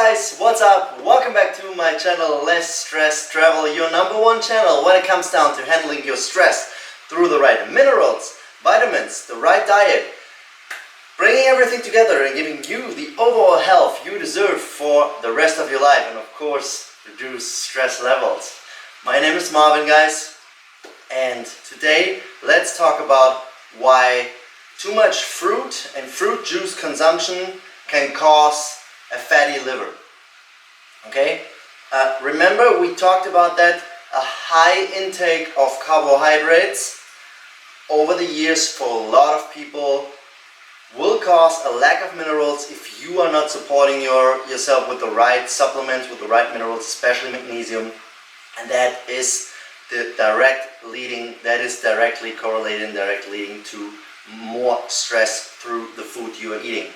guys, what's up? Welcome back to my channel Less Stress Travel, your #1 channel when it comes down to handling your stress through the right minerals, vitamins, the right diet, bringing everything together and giving you the overall health you deserve for the rest of your life, and of course reduce stress levels. My name is Marvin, guys, and today let's talk about why too much fruit and fruit juice consumption can cause a fatty liver. Okay, remember we talked about that a high intake of carbohydrates over the years for a lot of people will cause a lack of minerals if you are not supporting yourself with the right supplements, with the right minerals, especially magnesium, and that is directly correlated and directly leading to more stress through the food you are eating.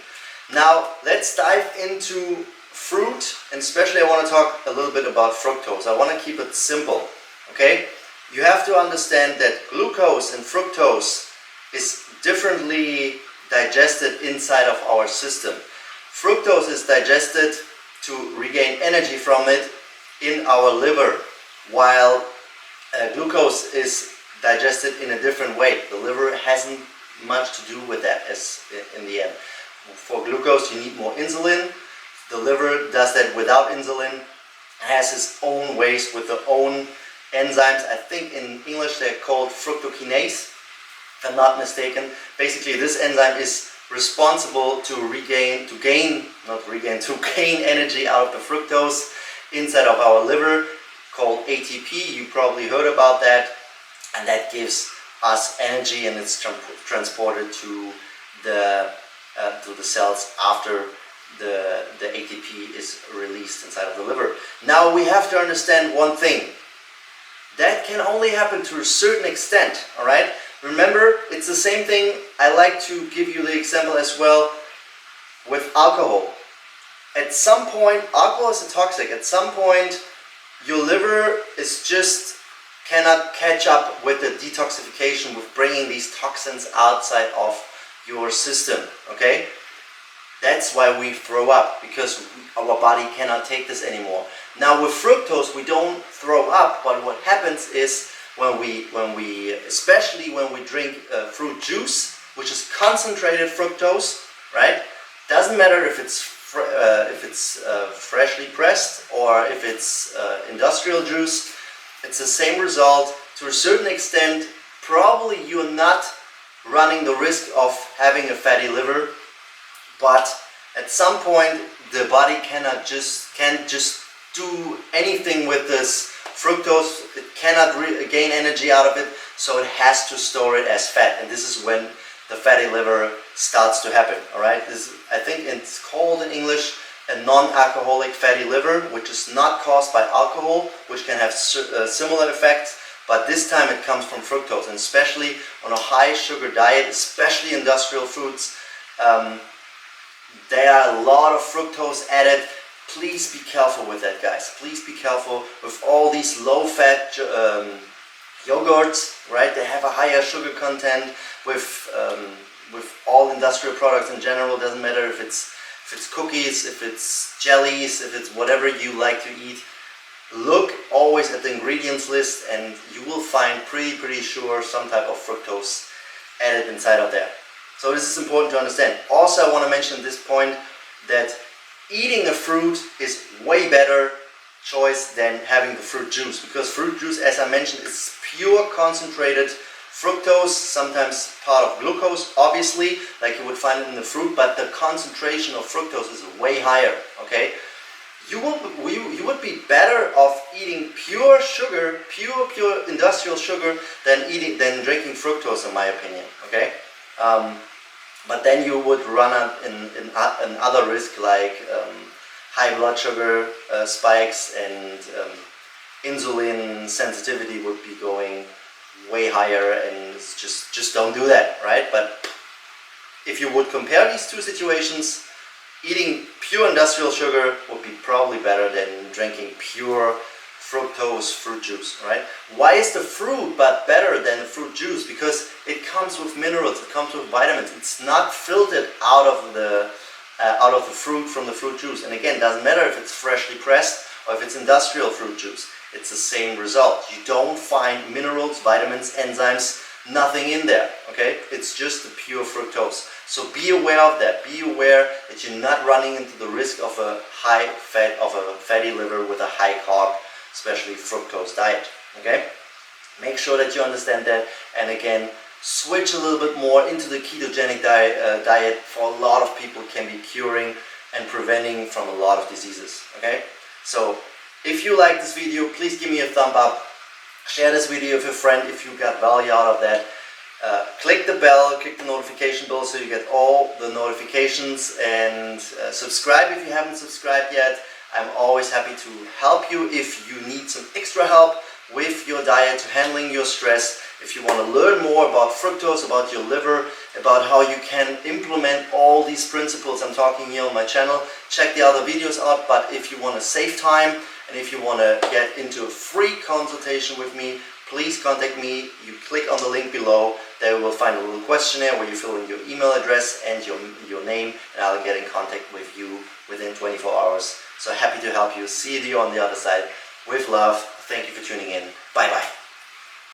Now let's dive into fruit, and especially I want to talk a little bit about fructose. I want to keep it simple, okay? You have to understand that glucose and fructose is differently digested inside of our system. Fructose is digested to regain energy from it in our liver, while glucose is digested in a different way. The liver hasn't much to do with that as in the end. For glucose you need more insulin. The liver does that without insulin, has its own ways with their own enzymes. I think in English they're called fructokinase, if I'm not mistaken. Basically this enzyme is responsible to gain energy out of the fructose inside of our liver, called ATP. You probably heard about that, and that gives us energy, and it's transported to the cells after the ATP is released inside of the liver. Now we have to understand one thing. That can only happen to a certain extent, alright? Remember, it's the same thing. I like to give you the example as well with alcohol. At some point, alcohol is a toxic. At some point, your liver cannot catch up with the detoxification, with bringing these toxins outside of your system, okay? That's why we throw up, because our body cannot take this anymore. Now with fructose we don't throw up, but what happens is especially when we drink fruit juice, which is concentrated fructose, right? Doesn't matter if it's freshly pressed or if it's industrial juice, it's the same result. To a certain extent, probably you're not running the risk of having a fatty liver, but at some point the body can't just do anything with this fructose. It cannot gain energy out of it, so it has to store it as fat, and this is when the fatty liver starts to happen. All right, I think it's called in English a non-alcoholic fatty liver, which is not caused by alcohol, which can have similar effects, but this time it comes from fructose, and especially on a high sugar diet, especially industrial foods, there are a lot of fructose added. Please be careful with that, guys. Please be careful with all these low-fat yogurts, right? They have a higher sugar content. With all industrial products in general, doesn't matter if it's cookies, if it's jellies, if it's whatever you like to eat. Look always at the ingredients list, and you will find pretty sure some type of fructose added inside of there. So this is important to understand. Also, I want to mention at this point that eating a fruit is way better choice than having the fruit juice, because fruit juice, as I mentioned, is pure concentrated fructose, sometimes part of glucose, obviously, like you would find it in the fruit, but the concentration of fructose is way higher, okay? You would be better off eating pure sugar, pure industrial sugar, than drinking fructose, in my opinion, okay? But then you would run another risk, like high blood sugar spikes, and insulin sensitivity would be going way higher, and it's just don't do that, right? But if you would compare these two situations, eating pure industrial sugar would be probably better than drinking pure fructose fruit juice, right? Why is the fruit but better than the fruit juice? Because it comes with minerals, it comes with vitamins. It's not filtered out of the out of the fruit from the fruit juice. And again, doesn't matter if it's freshly pressed or if it's industrial fruit juice. It's the same result. You don't find minerals, vitamins, enzymes, nothing in there, okay? It's just the pure fructose. So be aware of that. Be aware that you're not running into the risk of a high fat, of a fatty liver with a high carb, especially fructose diet, okay? Make sure that you understand that, and again, switch a little bit more into the ketogenic diet. For a lot of people can be curing and preventing from a lot of diseases, okay? So if you like this video, please give me a thumb up. Share this video with your friend if you got value out of that. Click the bell, click the notification bell so you get all the notifications, and subscribe if you haven't subscribed yet. I'm always happy to help you if you need some extra help with your diet, to handling your stress. If you want to learn more about fructose, about your liver, about how you can implement all these principles I'm talking here on my channel, check the other videos out. But if you want to save time and if you want to get into a free consultation with me, please contact me. You click on the link below. There you will find a little questionnaire where you fill in your email address and your name, and I'll get in contact with you within 24 hours. So happy to help you. See you on the other side. With love. Thank you for tuning in. Bye bye.